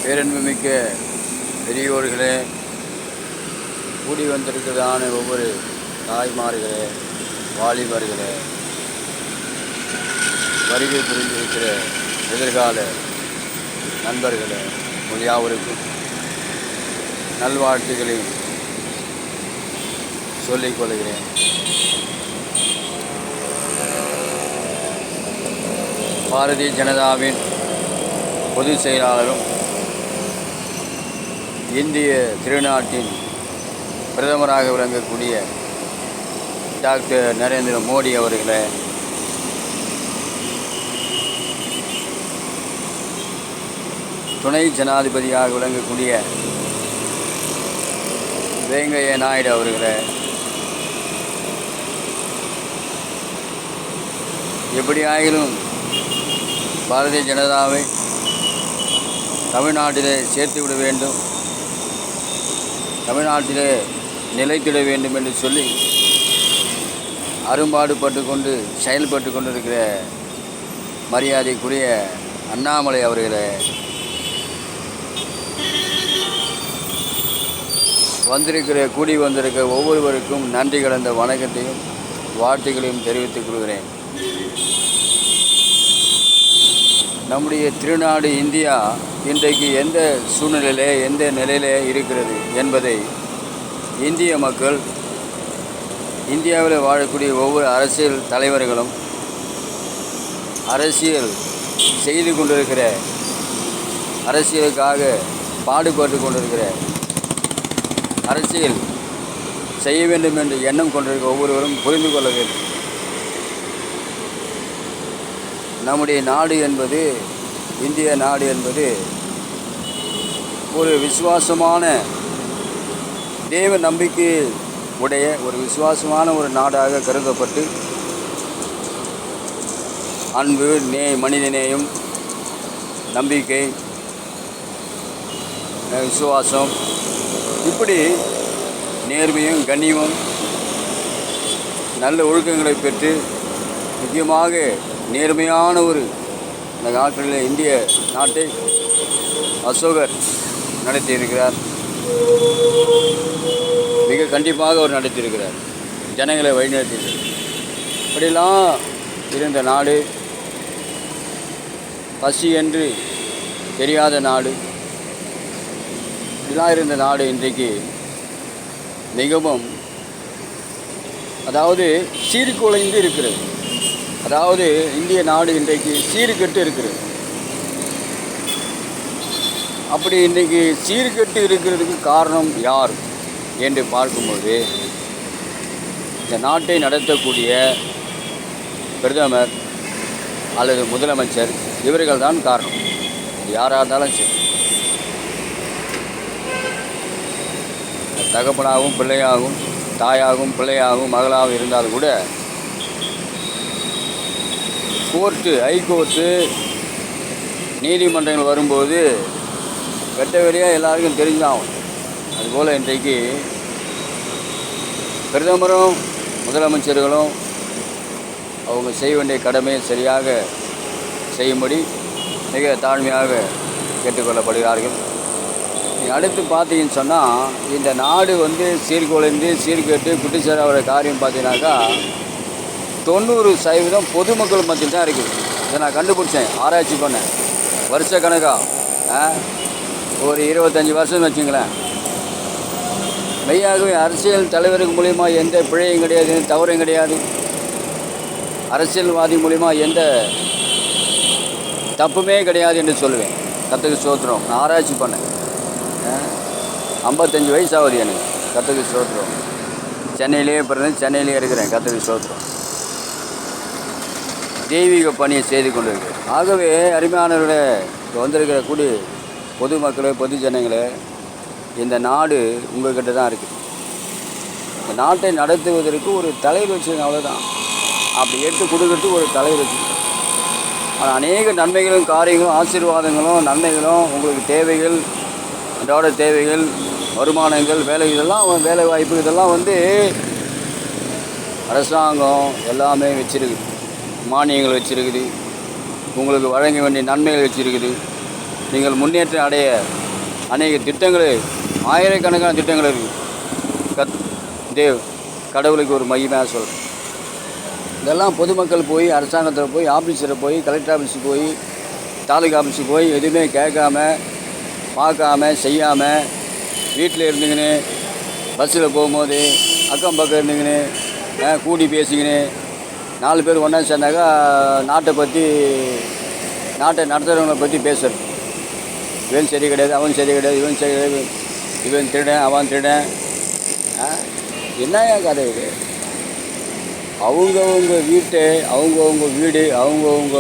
பேரன்புமிக்க பெரியோர்களே, கூடி வந்திருக்கிறதான ஒவ்வொரு தாய்மார்களே, வாலிபர்களே, வருகை புரிந்திருக்கிற எதிர்கால நண்பர்களே, உங்கள் யாவருக்கும் நல்வாழ்த்துக்களையும் சொல்லிக் கொள்கிறேன். பாரதிய ஜனதாவின் பொதுச் செயலாளரும் இந்திய திருநாட்டின் பிரதமராக விளங்கக்கூடிய டாக்டர் நரேந்திர மோடி அவர்களே, துணை ஜனாதிபதியாக விளங்கக்கூடிய வெங்கையா நாயுடு அவர்களே, எப்படி ஆகிலும் பாரதிய ஜனதாவை தமிழ்நாட்டிலே சேர்த்துவிட வேண்டும், தமிழ்நாட்டிலே நிலைத்திட வேண்டும் என்று சொல்லி அரும்பாடுபட்டு கொண்டு செயல்பட்டு கொண்டிருக்கிற மரியாதைக்குரிய அண்ணாமலை அவர்களே, கூடி வந்திருக்கிற ஒவ்வொருவருக்கும் நன்றி கலந்த வணக்கத்தையும் வாழ்த்துக்களையும் தெரிவித்துக் கொள்கிறேன். நம்முடைய திருநாடு இந்தியா இன்றைக்கு எந்த சூழ்நிலையிலே எந்த நிலையிலே இருக்கிறது என்பதை இந்திய மக்கள், இந்தியாவில் வாழக்கூடிய ஒவ்வொரு அரசியல் தலைவர்களும், அரசியல் செய்து கொண்டிருக்கிற, அரசியலுக்காக பாடுபட்டு கொண்டிருக்கிற, அரசியல் செய்ய வேண்டும் என்று எண்ணம் கொண்டிருக்கிற ஒவ்வொருவரும் புரிந்து கொள்ள வேண்டும். நம்முடைய நாடு என்பது, இந்திய நாடு என்பது ஒரு விசுவாசமான, தேவ நம்பிக்கை உடைய ஒரு விசுவாசமான ஒரு நாடாக கருதப்பட்டு, அன்பு, மனிதநேயம், நம்பிக்கை, விசுவாசம், இப்படி நேர்மையும் கண்ணியமும் நல்ல ஒழுக்கங்களை பெற்று, முக்கியமாக நேர்மையான ஒரு இந்த நாட்களில் இந்திய நாட்டை அசோகர் நடத்தியிருக்கிறார். மிக கண்டிப்பாக அவர் நடத்தியிருக்கிறார், ஜனங்களை வழிநடத்தியிருக்கிறார். இப்படிலாம் இருந்த நாடு, பசி என்று தெரியாத நாடு, இப்படிலாம் இருந்த நாடு இன்றைக்கு மிகவும், அதாவது சீர்குலைந்து இருக்கிறது. அதாவது இந்திய நாடு இன்றைக்கு சீர்கெட்டு இருக்கிறது. அப்படி இன்றைக்கு சீர்கெட்டு இருக்கிறதுக்கு காரணம் யார் என்று பார்க்கும்போது, இந்த நாட்டை நடத்தக்கூடிய பிரதமர் அல்லது முதலமைச்சர், இவர்கள் தான் காரணம். யாராக இருந்தாலும் சரி, தகப்பனாகவும் பிள்ளையாகவும், தாயாகவும் பிள்ளையாகவும், மகளாகவும் இருந்தாலும் கூட கோர்ட்டு, ஹைகோர்ட்டு, நீதிமன்றங்கள் வரும்போது வெட்ட வெளியாக எல்லாருக்கும் தெரிஞ்சாகும். அதுபோல் இன்றைக்கு பிரதமரும் முதலமைச்சர்களும் அவங்க செய்ய வேண்டிய கடமையை சரியாக செய்யும்படி மிக தாழ்மையாக கேட்டுக்கொள்ளப்படுகிறார்கள். அடுத்து பார்த்தீங்கன்னு சொன்னால், இந்த நாடு சீர்குலைந்து சீர்கெட்டு குட்டிச்சேராவோட காரியம் பார்த்தீங்கன்னாக்கா 90% பொதுமக்கள் மத்தியில் தான் இருக்குது. இதை நான் கண்டுபிடிச்சேன், ஆராய்ச்சி பண்ணேன். வருஷ கணக்காக ஒரு 25 வருஷம்னு வச்சுங்களேன். மெய்யாகவே அரசியல் தலைவருக்கு மூலிமா எந்த பிழையும் கிடையாது, தவறும் கிடையாது. அரசியல்வாதி மூலிமா எந்த தப்புமே கிடையாது என்று சொல்லுவேன். கர்த்தருக்கு ஸ்தோத்திரம். நான் ஆராய்ச்சி பண்ணேன். 55 வயசு ஆகுது எனக்கு. கர்த்தருக்கு ஸ்தோத்திரம். சென்னையிலேயே பிறந்து சென்னையிலே இருக்கிறேன். கர்த்தருக்கு ஸ்தோத்திரம். தெய்வீக பணியை செய்து கொண்டிருக்கு. ஆகவே அருமையானவர்களே, வந்திருக்கிற கூடி பொதுமக்களே, பொது ஜனங்களே, இந்த நாடு உங்கள்கிட்ட தான் இருக்குது. இந்த நாட்டை நடத்துவதற்கு ஒரு தலைவர் வச்சுருங்க, அவ்வளோதான். அப்படி எடுத்து கொடுக்கறதுக்கு ஒரு தலைவர் வச்சுருக்கோம். ஆனால் அநேக நன்மைகளும் காரியங்களும் ஆசீர்வாதங்களும் நன்மைகளும் உங்களுக்கு தேவைகள், அன்றாட தேவைகள், வருமானங்கள், வேலை, இதெல்லாம் வேலை வாய்ப்பு, இதெல்லாம் அரசாங்கம் எல்லாமே வச்சுருக்குது. மானியங்கள் வச்சுருக்குது, உங்களுக்கு வழங்க வேண்டிய நன்மைகள் வச்சுருக்குது. நீங்கள் முன்னேற்றம் அடைய அநேக திட்டங்கள், ஆயிரக்கணக்கான திட்டங்கள் இருக்குது. கடவுளுக்கு ஒரு மகிமையாக சொல்கிறேன். இதெல்லாம் பொதுமக்கள் போய் அரசாங்கத்தில் போய் ஆஃபீஸில் போய் கலெக்டர் ஆஃபீஸுக்கு போய் தாலுகா ஆஃபீஸுக்கு போய் எதுவுமே கேட்காம பார்க்காம செய்யாமல் வீட்டில் இருந்துக்கின்னு பஸ்ஸில் போகும்போது அக்கம் பக்கம் இருந்துக்கின்னு கூடி பேசிக்கின்னு 4 பேர் ஒன்றா சேர்ந்தாக்கா நாட்டை நடத்துகிறவங்களை பற்றி பேசுறது. இவன் சரி கிடையாது, அவன் சரி கிடையாது, இவன் சரி கிடையாது, இவன் திருடன், அவன் திருடன். என்னையா கதை இது? அவங்கவுங்க வீட்டை, அவங்கவுங்க வீடு, அவங்கவுங்க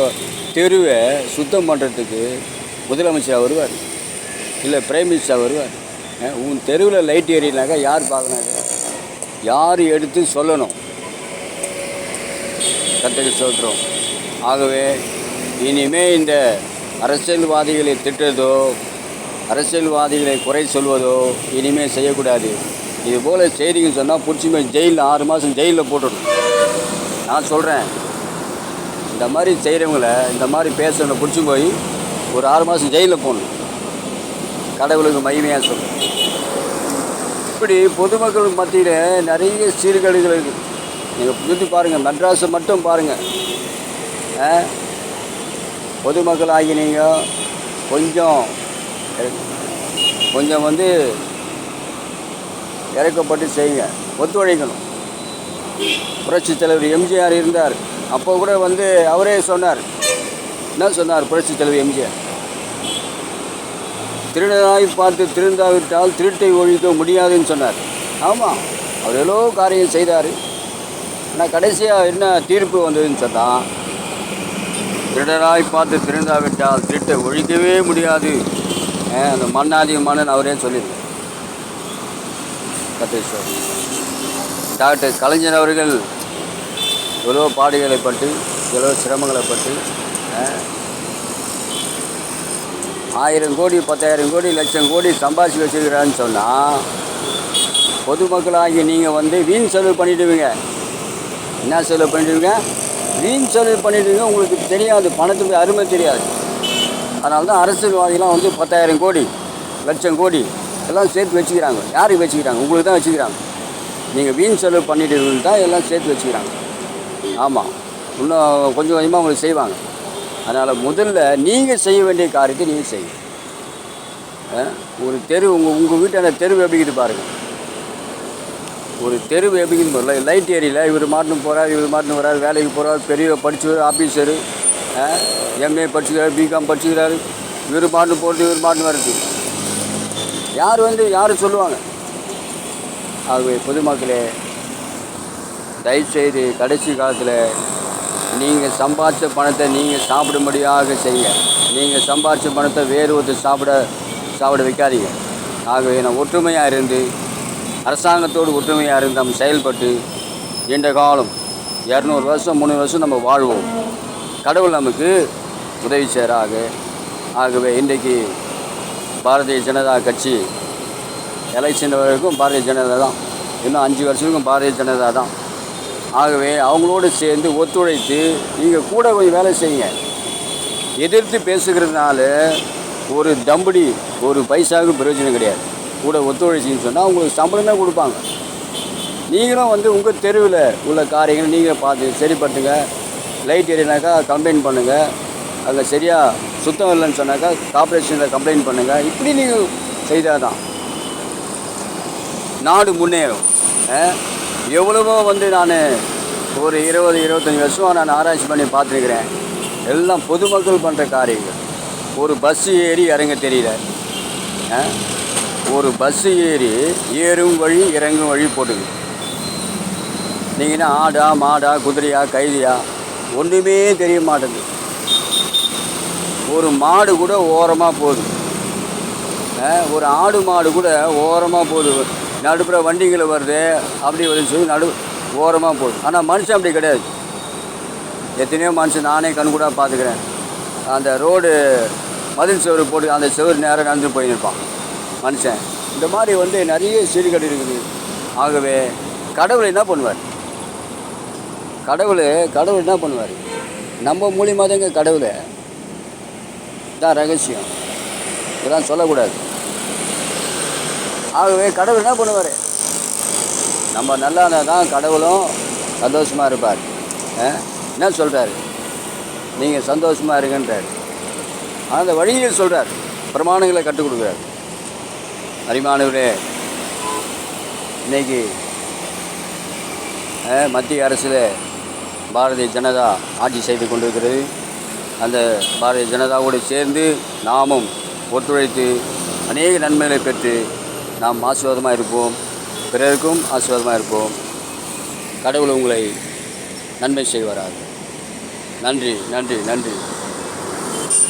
தெருவை சுத்தம் பண்ணுறதுக்கு முதலமைச்சராக வருவார், இல்லை பிரைம் மினிஸ்டராக வருவார். உன் தெருவில் லைட் ஏறினாக்கா யார் பார்க்கணும்? யார் எடுத்து சொல்லணும்? கர்த்தருக்கு ஸ்தோத்திரம். ஆகவே இனிமேல் இந்த அரசியல்வாதிகளை திட்டுறதோ அரசியல்வாதிகளை குறை சொல்வதோ இனிமேல் செய்யக்கூடாது. இதுபோல் செய்திங்க சொன்னால் பிடிச்சிமே ஜெயிலில் 6 மாதம் ஜெயிலில் போட்டுடணும். நான் சொல்கிறேன், இந்த மாதிரி செய்கிறவங்கள, இந்த மாதிரி பேசுகிறவங்களை பிடிச்சி போய் ஒரு 6 மாதம் ஜெயிலில் போடணும். கடவுளுக்கு மகிமையாக சொல்கிறேன். இப்படி பொதுமக்கள் மத்தியில் நிறைய சீர்கேடுகள் இருக்குது. நீங்கள் சுற்றி பாருங்கள், மெட்ராஸை மட்டும் பாருங்கள். பொதுமக்கள் ஆகி நீங்கள் கொஞ்சம் வந்து இறக்கப்பட்டு செய்யுங்க, ஒத்துழைக்கணும். புரட்சி தலைவர் எம்ஜிஆர் இருந்தார், அப்போ கூட வந்து அவரே சொன்னார். என்ன சொன்னார் புரட்சி தலைவர் எம்ஜிஆர்? திருடனாய் பார்த்து திருந்தாவிட்டால் திருட்டை ஒழிக்க முடியாதுன்னு சொன்னார். ஆமாம், அவர் எவ்வளோ காரியம் செய்தார். ஆனால் கடைசியாக என்ன தீர்ப்பு வந்ததுன்னு சொன்னால், திருடனாய் பார்த்து திருந்தாவிட்டால் திருட்டை ஒழிக்கவே முடியாது. அந்த மண்ணாதி மன்னன் அவரே சொல்லியிருக்கார். டாக்டர் கலைஞர் அவர்கள் எவ்வளோ பாடுகளை பட்டு, எவ்வளோ சிரமங்களை பட்டு 1000 கோடி 10,000 கோடி லட்சம் கோடி சம்பாதிச்சு வச்சுக்கிறான்னு சொன்னால், பொதுமக்களாகி நீங்கள் வந்து வீண் செலவு பண்ணிவிடுவீங்க. என்ன செலவு பண்ணிவிடுவீங்க? வீண் செலவு பண்ணிவிடுவீங்க. உங்களுக்கு தெரியாது, பணத்துக்கு அருமை தெரியாது. அதனால தான் அரசியல்வாதிகளாம் வந்து 10,000 கோடி லட்சம் கோடி எல்லாம் சேர்த்து வச்சுக்கிறாங்க. யாருக்கு வச்சுக்கிறாங்க? உங்களுக்கு தான் வச்சுக்கிறாங்க. நீங்கள் வீண் செலவு பண்ணிட்டு தான் எல்லாம் சேர்த்து வச்சுக்கிறாங்க. ஆமாம், இன்னும் கொஞ்சம் கொஞ்சமாக உங்களுக்கு செய்வாங்க. அதனால் முதல்ல நீங்கள் செய்ய வேண்டிய காரியத்தை நீங்கள் செய்யுங்க. ஒரு தெரு, உங்கள் வீட்டான தெருவு எப்படிக்கிட்டு பாருங்கள். ஒரு தெருவு எப்படிக்கிட்டு பாருங்கள். லைட் ஏரியில் இவர் மாட்டணும் போகிறார், இவர் மாட்டணும் வர்றார், வேலைக்கு போகிறார், பெரிய படிச்சுவர், ஆஃபீஸரு, எம்ஏ படிச்சுக்கிறார், பிகாம் படிச்சுக்கிறாரு, இவர் மாட்டணும் போகிறது, இவர் மாட்டணும் வர்றது. யார் சொல்லுவாங்க? ஆகவே பொதுமக்களே, தயவுசெய்து கடைசி காலத்தில் நீங்கள் சம்பாதிச்ச பணத்தை நீங்கள் சாப்பிடும்படியாக செய்யுங்க. நீங்கள் சம்பாதிச்ச பணத்தை வேறு ஒருத்தர் சாப்பிட வைக்காதீங்க. ஆகவே நான் ஒற்றுமையாக இருந்து, அரசாங்கத்தோடு ஒற்றுமையாக இருந்து நம்ம செயல்பட்டு நீண்ட காலம் 200 வருஷம் 300 வருஷம் நம்ம வாழ்வோம். கடவுள் நமக்கு உதவி செய்கிறாக. ஆகவே இன்றைக்கு பாரதிய ஜனதா கட்சி எலெக்ஷன் வரைக்கும் பாரதிய ஜனதா தான், இன்னும் 5 வருஷத்துக்கும் பாரதிய ஜனதா தான். ஆகவே அவங்களோடு சேர்ந்து ஒத்துழைத்து நீங்கள் கூட கொஞ்சம் வேலை செய்யுங்க. எதிர்த்து பேசுகிறதுனால ஒரு தம்படி ஒரு பைசாவுக்கு பிரயோஜனம் கிடையாது. கூட ஒத்துழைச்சின்னு சொன்னால் உங்களுக்கு சம்பளமே கொடுப்பாங்க. நீங்களும் வந்து உங்கள் தெருவில் உள்ள காரியங்கள் நீங்கள் பார்த்து சரிப்படுத்துங்க. லைட் ஏறினாக்கா கம்ப்ளைண்ட் பண்ணுங்கள். அங்கே சரியாக சுத்தம் இல்லைன்னு சொன்னாக்கா கார்பரேஷனில் கம்ப்ளைண்ட் பண்ணுங்கள். இப்படி நீங்கள் செய்தால் தான் நாடு முன்னேறும். எவ்வளவோ வந்து நான் ஒரு 20-25 வருஷமாக நான் ஆராய்ச்சி பண்ணி பார்த்துருக்கிறேன். எல்லாம் பொதுமக்கள் பண்ணுற காரியங்கள். ஒரு பஸ்ஸு ஏறி இறங்க தெரியல, ஒரு பஸ்ஸு ஏறி ஏறும் வழி இறங்கும் வழி போட்டுது. நீங்கன்னா ஆடா மாடா குதிரையா கைதியா ஒன்றுமே தெரிய மாட்டேங்குது. ஒரு மாடு கூட ஓரமாக போகுது, ஒரு ஆடு மாடு கூட ஓரமாக போகுது. நடுப்புற வண்டிகளை வருது, அப்படி வருதுன்னு சொல்லி ஓரமாக போகுது. ஆனால் மனுஷன் அப்படி கிடையாது. எத்தனையோ மனுஷன் நானே கண்கூடாக பார்த்துக்கிறேன். அந்த ரோடு மதில் செவரு போட்டு அந்த செவரு நேரம் நடந்து போயிருப்பான் மனுஷன். இந்த மாதிரி வந்து நிறைய சீர்கேடு இருக்குது. ஆகவே கடவுள் என்ன பண்ணுவார்? கடவுள் என்ன பண்ணுவார்? நம்ம மூலியமாக தாங்க கடவுள் தான் ரகசியம். இதெல்லாம் சொல்லக்கூடாது. ஆகவே கடவுள் என்ன பண்ணுவார்? நம்ம நல்லா இருந்தால் தான் கடவுளும் சந்தோஷமாக இருப்பார். என்ன சொல்கிறாரு? நீங்கள் சந்தோஷமாக இருங்கன்றார். அந்த வழியில் சொல்கிறார், பிரமாணங்களை கற்றுக் கொடுக்குறார். அரிமானவரே, இன்றைக்கி மத்திய அரசில் பாரதிய ஜனதா ஆட்சி செய்து கொண்டிருக்கிறது. அந்த பாரதிய ஜனதாவோடு சேர்ந்து நாமும் ஒத்துழைத்து அநேக நன்மைகளை பெற்று நாம் ஆசீர்வாதமாக இருப்போம், பிறருக்கும் ஆசீர்வாதமாக இருப்போம். கடவுள் உங்களை நன்மை செய்வாராக. நன்றி நன்றி நன்றி.